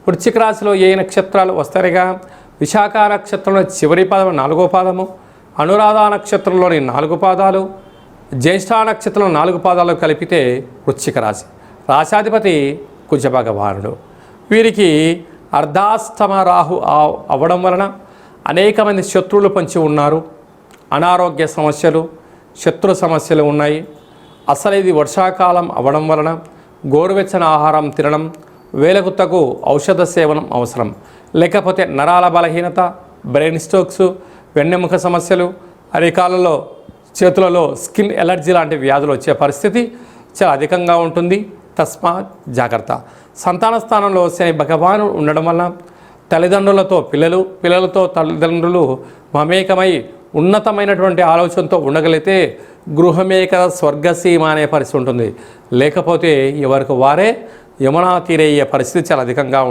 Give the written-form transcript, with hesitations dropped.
వృశ్చిక రాశిలో ఏ నక్షత్రాలు వస్తాయిగా విశాఖ నక్షత్రంలో చివరి పాదం 4వ పాదము, అనురాధ నక్షత్రంలోని 4 పాదాలు, జ్యేష్ఠ నక్షత్రం 4 పాదాలు కలిపితే వృశ్చిక రాశి. రాశాధిపతి కుజ భగవానుడు. వీరికి అర్ధాస్తమ రాహు అవ్వడం వలన అనేక మంది శత్రువులు పంచి ఉన్నారు. అనారోగ్య సమస్యలు, శత్రు సమస్యలు ఉన్నాయి. అసలు ఇది వర్షాకాలం అవ్వడం వలన గోరువెచ్చని ఆహారం తినడం, వేలకు తగు ఔషధ సేవనం అవసరం. లేకపోతే నరాల బలహీనత, బ్రెయిన్ స్ట్రోక్స్, వెన్నెముక సమస్యలు, అరికాలలో చేతులలో స్కిన్ ఎలర్జీ లాంటి వ్యాధులు వచ్చే పరిస్థితి చాలా అధికంగా ఉంటుంది. తస్మాత్ జాగ్రత్త. సంతాన స్థానంలో శని భగవాను ఉండడం వల్ల తల్లిదండ్రులతో పిల్లలు, పిల్లలతో తల్లిదండ్రులు మమేకమై ఉన్నతమైనటువంటి ఆలోచనతో ఉండగలిగితే గృహమేక స్వర్గసీమ అనే పరిస్థితి ఉంటుంది. లేకపోతే ఎవరికి వారే యమునా తీరయ్యే పరిస్థితి చాలా అధికంగా ఉంటుంది.